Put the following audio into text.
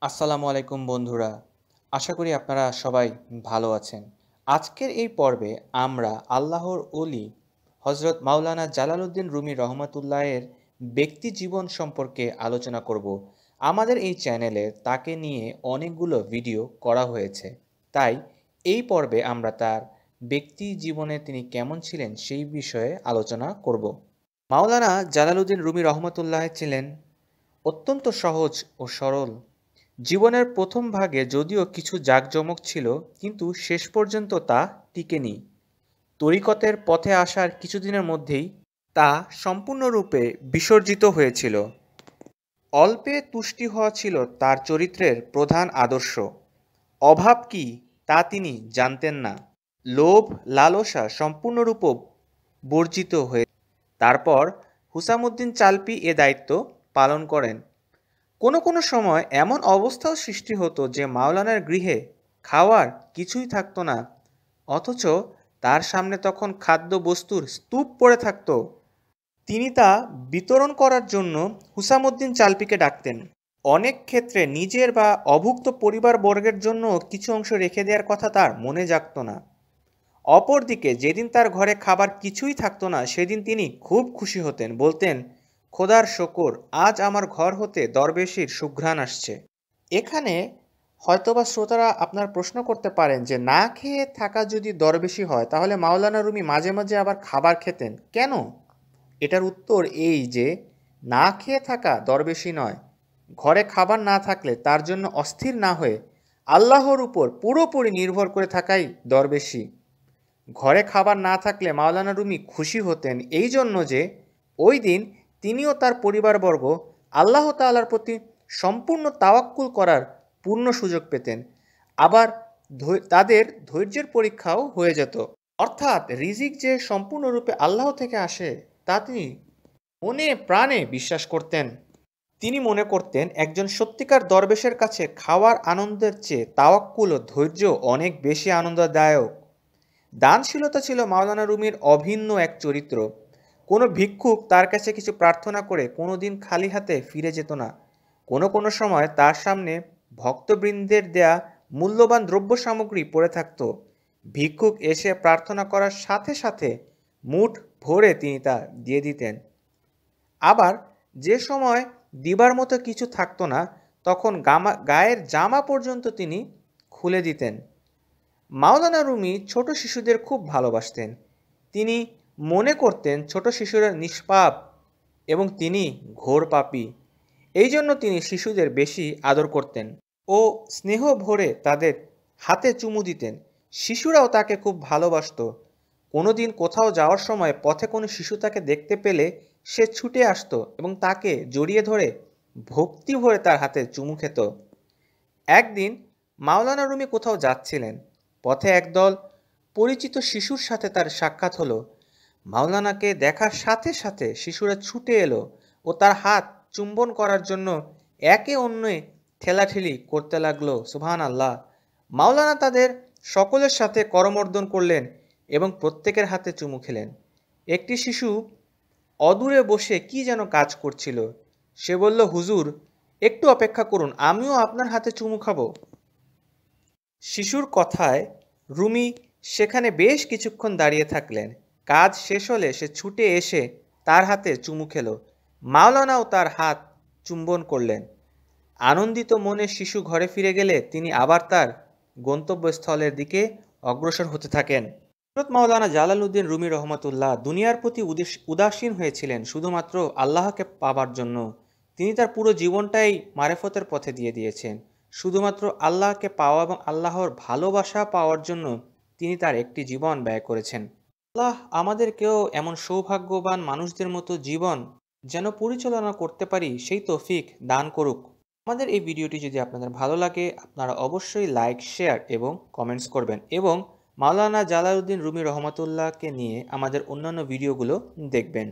আসসালামু আলাইকুম বন্ধুরা। আশা করি আপনারা সবাই ভালো আছেন। আজকের এই পর্বে আমরা আল্লাহর অলি হজরত মাওলানা জালালউদ্দিন রুমি রহমাতুল্লাহের ব্যক্তি জীবন সম্পর্কে আলোচনা করব। আমাদের এই চ্যানেলে তাকে নিয়ে অনেকগুলো ভিডিও করা হয়েছে, তাই এই পর্বে আমরা তার ব্যক্তি জীবনে তিনি কেমন ছিলেন সেই বিষয়ে আলোচনা করব। মাওলানা জালালউদ্দিন রুমি রহমতুল্লাহ ছিলেন অত্যন্ত সহজ ও সরল। জীবনের প্রথম ভাগে যদিও কিছু জাঁকজমক ছিল, কিন্তু শেষ পর্যন্ত তা টিকেনি। তরিকতের পথে আসার কিছুদিনের মধ্যেই তা সম্পূর্ণরূপে বিসর্জিত হয়েছিল। অল্পে তুষ্টি হওয়া ছিল তার চরিত্রের প্রধান আদর্শ। অভাব কি তা তিনি জানতেন না। লোভ লালসা সম্পূর্ণরূপে বর্জিত হয়ে তারপর হুসামুদ্দিন চালপি এ দায়িত্ব পালন করেন। কোনো কোনো সময় এমন অবস্থাও সৃষ্টি হতো যে মাওলানার গৃহে খাওয়ার কিছুই থাকতো না, অথচ তার সামনে তখন খাদ্য বস্তুর স্তূপ পড়ে থাকতো। তিনি তা বিতরণ করার জন্য হুসামুদ্দিন চালপিকে ডাকতেন। অনেক ক্ষেত্রে নিজের বা অভুক্ত পরিবারবর্গের জন্য কিছু অংশ রেখে দেওয়ার কথা তার মনে জাগতো না। অপরদিকে যেদিন তার ঘরে খাবার কিছুই থাকতো না, সেদিন তিনি খুব খুশি হতেন, বলতেন, খোদার শকর, আজ আমার ঘর হতে দরবেশির সুঘ্রাণ আসছে। এখানে হয়তোবা শ্রোতারা আপনার প্রশ্ন করতে পারেন যে না খেয়ে থাকা যদি দরবেশি হয়, তাহলে মাওলানা রুমি মাঝে মাঝে আবার খাবার খেতেন কেন? এটার উত্তর এই যে না খেয়ে থাকা দরবেশি নয়, ঘরে খাবার না থাকলে তার জন্য অস্থির না হয়ে আল্লাহর উপর পুরোপুরি নির্ভর করে থাকাই দরবেশি। ঘরে খাবার না থাকলে মাওলানা রুমি খুশি হতেন এই জন্য যে ওই দিন তিনিও তার পরিবারবর্গ আল্লাহ তাআলার প্রতি সম্পূর্ণ তাওয়াক্কুল করার পূর্ণ সুযোগ পেতেন। আবার তাদের ধৈর্যের পরীক্ষাও হয়ে যেত। অর্থাৎ রিজিক যে সম্পূর্ণরূপে আল্লাহ থেকে আসে তা তিনি মনে প্রাণে বিশ্বাস করতেন। তিনি মনে করতেন একজন সত্যিকার দরবেশের কাছে খাওয়ার আনন্দের চেয়ে তাওয়াক্কুল ও ধৈর্য অনেক বেশি আনন্দদায়ক। দানশীলতা ছিল মাওলানা রুমির অভিন্ন এক চরিত্র। কোনো ভিক্ষুক তার কাছে কিছু প্রার্থনা করে কোনো দিন খালি হাতে ফিরে যেত না। কোনো কোনো সময় তার সামনে ভক্তবৃন্দের দেয়া মূল্যবান দ্রব্য সামগ্রী পড়ে থাকত। ভিক্ষুক এসে প্রার্থনা করার সাথে সাথে মুঠ ভরে তিনি তা দিয়ে দিতেন। আবার যে সময় দিবার মতো কিছু থাকতো না, তখন গায়ের জামা পর্যন্ত তিনি খুলে দিতেন। মাওলানা রুমি ছোট শিশুদের খুব ভালোবাসতেন। তিনি মনে করতেন ছোট শিশুরা নিষ্পাপ এবং তিনি ঘোর পাপী। এই জন্য তিনি শিশুদের বেশি আদর করতেন ও স্নেহ ভরে তাদের হাতে চুমু দিতেন। শিশুরাও তাকে খুব ভালোবাসত। কোনো দিন কোথাও যাওয়ার সময় পথে কোনো শিশু তাকে দেখতে পেলে সে ছুটে আসতো এবং তাকে জড়িয়ে ধরে ভক্তি ভরে তার হাতে চুমু খেত। একদিন মাওলানা রুমি কোথাও যাচ্ছিলেন। পথে একদল পরিচিত শিশুর সাথে তার সাক্ষাৎ হলো। মাওলানাকে দেখার সাথে সাথে শিশুরা ছুটে এলো ও তার হাত চুম্বন করার জন্য একে অন্যে ঠেলাঠেলি করতে লাগলো। সুবহান আল্লাহ! মাওলানা তাদের সকলের সাথে করমর্দন করলেন এবং প্রত্যেকের হাতে চুমু খেলেন। একটি শিশু অদূরে বসে কি যেন কাজ করছিল। সে বলল, হুজুর, একটু অপেক্ষা করুন, আমিও আপনার হাতে চুমু খাবো। শিশুর কথায় রুমি সেখানে বেশ কিছুক্ষণ দাঁড়িয়ে থাকলেন। কাজ শেষ হলে সে ছুটে এসে তার হাতে চুমু খেল। মাওলানাও তার হাত চুম্বন করলেন। আনন্দিত মনে শিশু ঘরে ফিরে গেলে তিনি আবার তার গন্তব্যস্থলের দিকে অগ্রসর হতে থাকেন। হযরত মাওলানা জালালউদ্দিন রুমি রহমতুল্লাহ দুনিয়ার প্রতি উদাসীন হয়েছিলেন শুধুমাত্র আল্লাহকে পাবার জন্য। তিনি তার পুরো জীবনটাই মারেফতের পথে দিয়ে দিয়েছেন। শুধুমাত্র আল্লাহকে পাওয়া এবং আল্লাহর ভালোবাসা পাওয়ার জন্য তিনি তার একটি জীবন ব্যয় করেছেন। আল্লাহ আমাদেরকেও এমন সৌভাগ্যবান মানুষদের মতো জীবন যেন পরিচালনা করতে পারি সেই তৌফিক দান করুক। আমাদের এই ভিডিওটি যদি আপনাদের ভালো লাগে, আপনারা অবশ্যই লাইক, শেয়ার এবং কমেন্টস করবেন এবং মাওলানা জালালউদ্দিন রুমি রহমতুল্লাহকে নিয়ে আমাদের অন্যান্য ভিডিওগুলো দেখবেন।